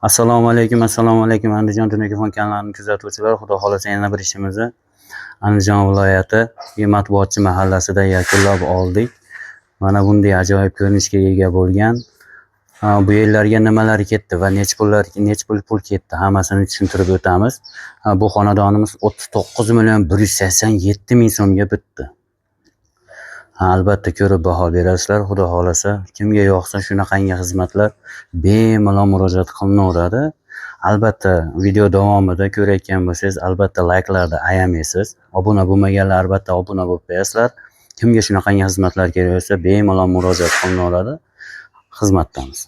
Assalomu alaykum Andijon Telefon kanalini kuzatuvchilar. Xudo xolasa yana bir ishimizni Andijon viloyati matbuotchi mahallasida yakunlab oldik. Mana bunday ajoyib ko'rinishga ega bo'lgan bu yerlarga nimalar ketdi va necha pul ketdi, hammasini tushuntirib o'tamiz. Bu xonadonimiz 39.187 ming so'mga bitdi. Albatta ko'rib baho berasizlar. Xudo xolasa kimga yoqsa shunaqangi xizmatlar bemalol murojaat qilinaveradi. Albatta video davomida ko'rayotgan bo'lsangiz albatta layklarni ayamaysiz. Obuna bo'lmaganlar albatta obuna bo'lib qo'yasizlar. Kimga shunaqangi xizmatlar kerak bo'lsa bemalol murojaat qilinaveradi. Xizmatdamiz.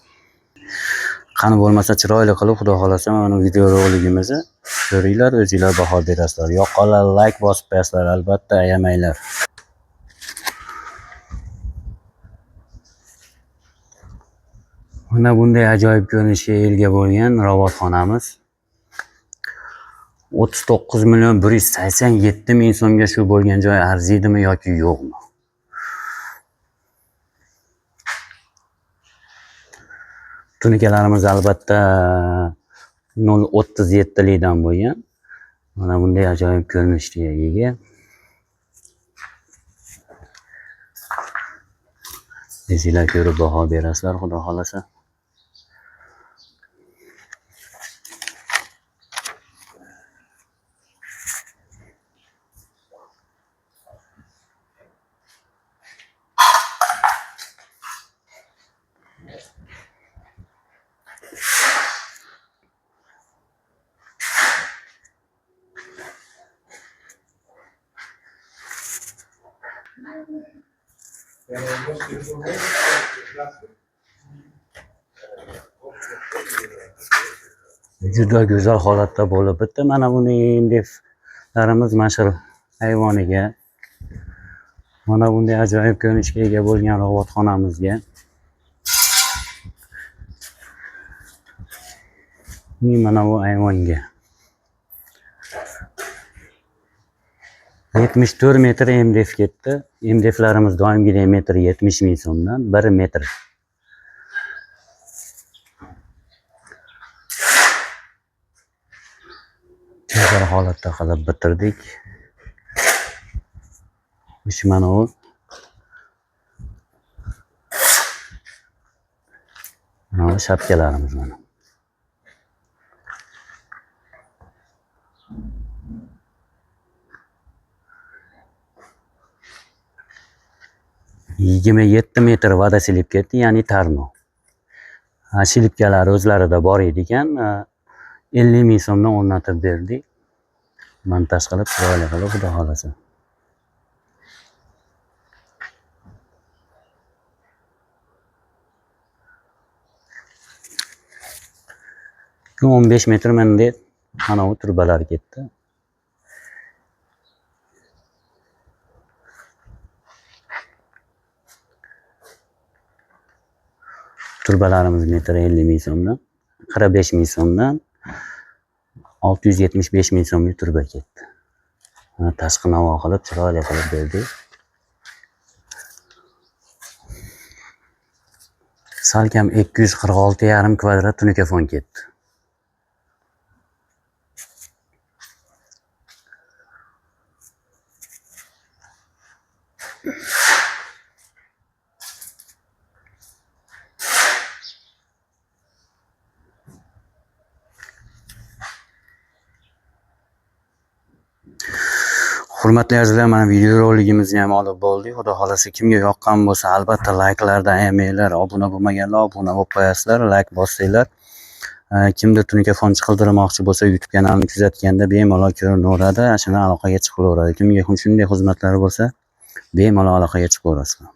Qani bo'lmasa chiroyli qilib xudo xolasa mana video roligimizni ko'ringlar, o'zingizlar baho berasizlar. Yoqqanlar layk bosib qo'yasizlar, albatta ayamanglar. Mana bunday ajoyib ko'rinishga ega bo'lgan robotxonamiz 39.187 ming so'mga shu bo'lgan joy arziydimi yoki yo'qmi? Tunikalarimiz albatta 0.37 likdan bo'lgan. Mana bunday ajoyib ko'rinishga ega. Sizlar ko'rib baho berasizlar, xudo xolasa. Juda go'zal holatda bo'lib bitdi. Mana buni indeflarimiz mashhur hayvoniga, mana bunday ajoyib ko'rinishga ega bo'lgan robotxonamizga mana bu hayvonga 74 metr MDF ketdi. MDFlarimiz doimgidek metr 70 ming so'mdan 1 metr. Tezkor holatda qilib bitirdik. Mana u shapkalarimiz mana. Yigirma 7 metr vada silib ketdi, ya'ni tarno. Shilibkalar o'zlarida bor ekan, 50 ming so'mdan o'rnatib berdik. Montaj qilib chiroyli qilib xudo xolasa. 15 metr menda mana bu turbalar ketdi. Turbalarimiz metr 50 ming so'mdan, 45 ming so'mdan 675 ming so'mlik turba ketdi. Mana tashqi navo qilib chiroyli qilib berdik. Salkam 246,5 kvadrat tunikafon ketdi. Hurmatli azizlar, mana video roligimizni ham olib bo'ldik. Xudo xolasa kimga yoqqan bo'lsa albatta layklardan ayamanglar. Obuna bo'lmaganlar obuna bo'lib qo'yasizlar, layk bossanglar. Kimdir tunikafon chiqildirmoqchi bo'lsa YouTube kanalini kuzatganda bemalol ko'rinaveradi, shuni aloqaga chiqilaveradi. Kimga shunday xizmatlar bo'lsa bemalol aloqaga chiqaverasizlar.